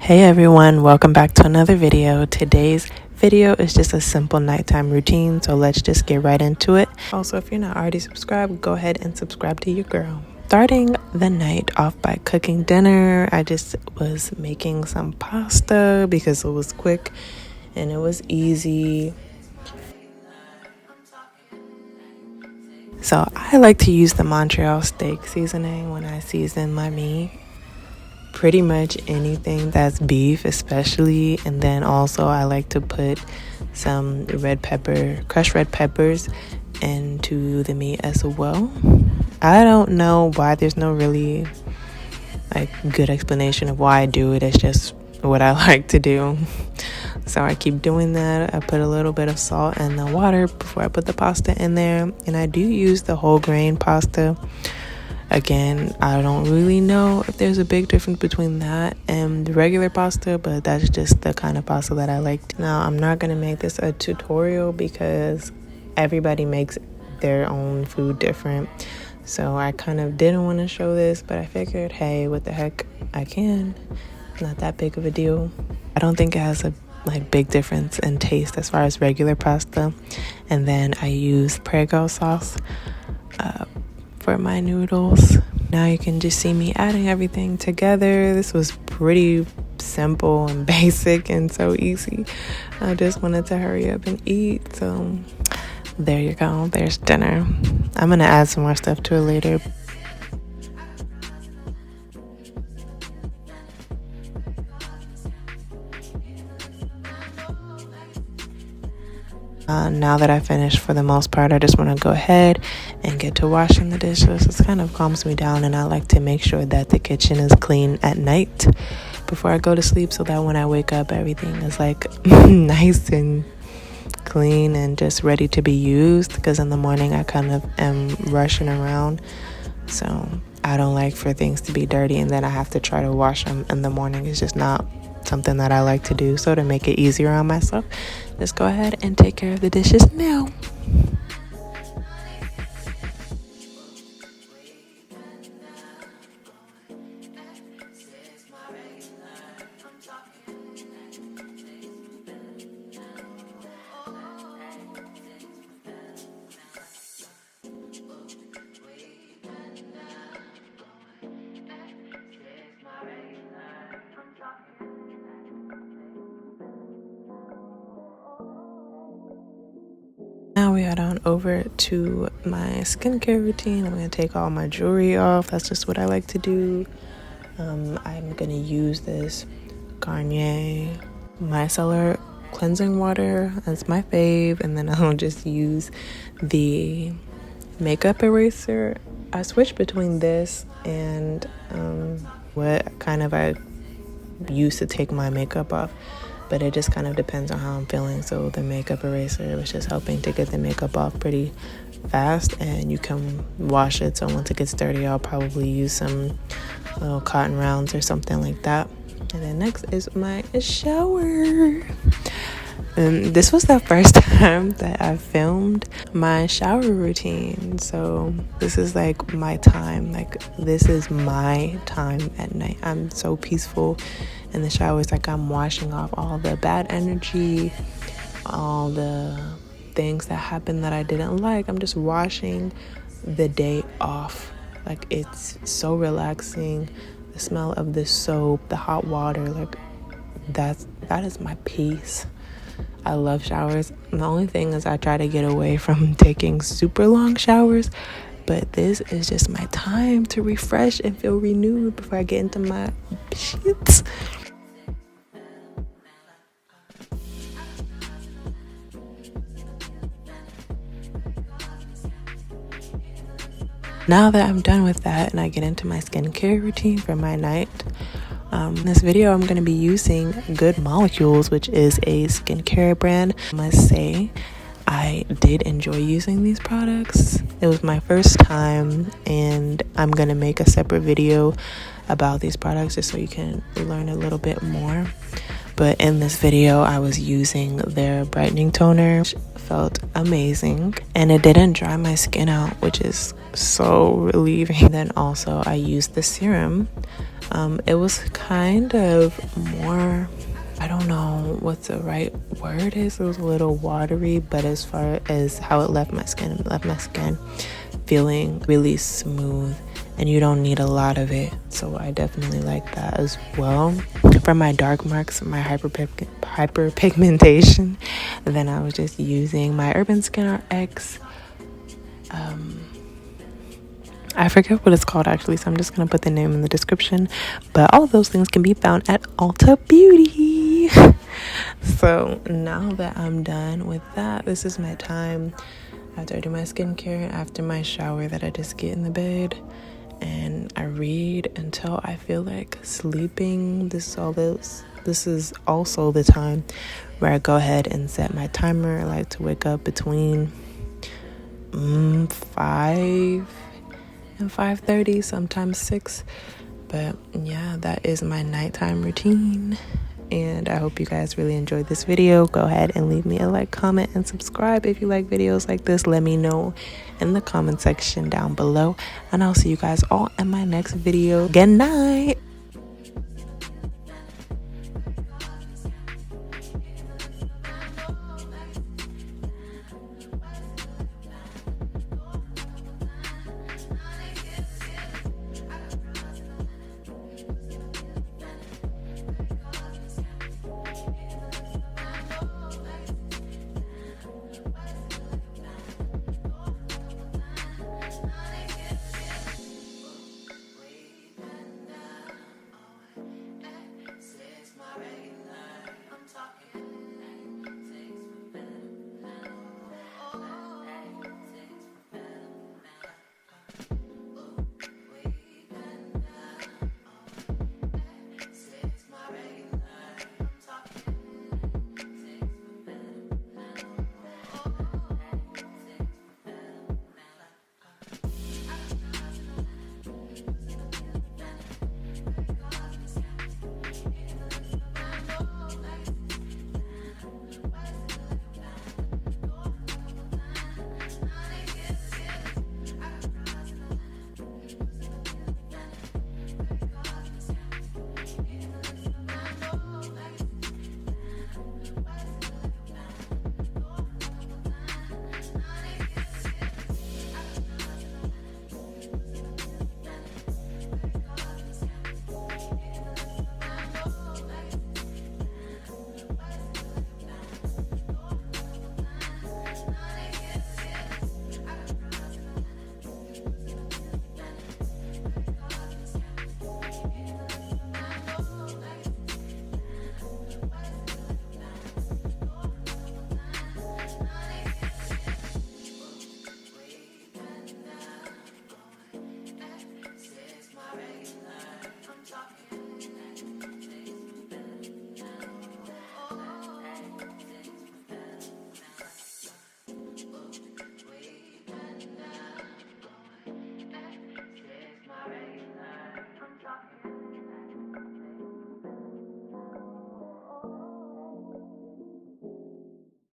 Hey everyone, welcome back to another video. Today's video is just a simple nighttime routine, so let's just get right into it. Also, if you're not already subscribed, go ahead and subscribe to your girl. Starting the night off by cooking dinner, I just was making some pasta because it was quick and it was easy. So I like to use the Montreal steak seasoning when I season my meat. Pretty much anything that's beef especially, and then also I like to put some crushed red peppers into the meat as well. I don't know why, there's no really good explanation of why I do it. It's just what I like to do. So I keep doing that. I put a little bit of salt in the water before I put the pasta in there, and I do use the whole grain pasta. Again, I don't really know if there's a big difference between that and the regular pasta, but that's just the kind of pasta that I like. Now, I'm not going to make this a tutorial because everybody makes their own food different. So I kind of didn't want to show this, but I figured, hey, what the heck, I can. Not that big of a deal. I don't think it has a big difference in taste as far as regular pasta. And then I use Prego sauce for my noodles. Now you can just see me adding everything together. This was pretty simple and basic and so easy. I just wanted to hurry up and eat. So there you go. There's dinner. I'm gonna add some more stuff to it later. Now that I finished for the most part, I just want to go ahead and get to washing the dishes. It kind of calms me down, and I like to make sure that the kitchen is clean at night before I go to sleep, so that when I wake up, everything is nice and clean and just ready to be used, because in the morning I kind of am rushing around, so I don't like for things to be dirty and then I have to try to wash them in the morning. It's just not something that I like to do. So to make it easier on myself, just go ahead and take care of the dishes now. Now we head on over to my skincare routine. I'm going to take all my jewelry off. That's just what I like to do. I'm going to use this Garnier micellar cleansing water. That's my fave. And then I'll just use the makeup eraser. I switch between this and what kind of I use to take my makeup off. But it just kind of depends on how I'm feeling. So the makeup eraser was just helping to get the makeup off pretty fast, and you can wash it. So once it gets dirty, I'll probably use some little cotton rounds or something like that. And then next is my shower. This was the first time that I filmed my shower routine. So this is my time. This is my time at night. I'm so peaceful in the shower. It's I'm washing off all the bad energy, all the things that happened that I didn't like. I'm just washing the day off. It's so relaxing. The smell of the soap, the hot water, that is my peace. I love showers. The only thing is I try to get away from taking super long showers, but this is just my time to refresh and feel renewed before I get into my sheets. Now that I'm done with that and I get into my skincare routine for my night, in this video I'm going to be using Good Molecules, which is a skincare brand. I must say I did enjoy using these products. It was my first time, and I'm going to make a separate video about these products just so you can learn a little bit more. but in this video I was using their brightening toner, which felt amazing, and it didn't dry my skin out, which is so relieving. Then also I used the serum. It was kind of more, I don't know what the right word is. It was a little watery, but as far as how it left my skin, feeling really smooth, and you don't need a lot of it. So I definitely like that as well. For my dark marks, my hyperpigmentation, then I was just using my Urban Skin X. I forget what it's called actually, so I'm just gonna put the name in the description, but all of those things can be found at Ulta Beauty. So now that I'm done with that, this is my time after I do my skincare, after my shower, that I just get in the bed and I read until I feel like sleeping. This is also the time where I go ahead and set my timer. I like to wake up between 5 and 5:30, sometimes 6. But yeah, that is my nighttime routine, and I hope you guys really enjoyed this video. Go ahead and leave me a like, comment, and subscribe if you like videos like this. Let me know in the comment section down below, and I'll see you guys all in my next video. Good night.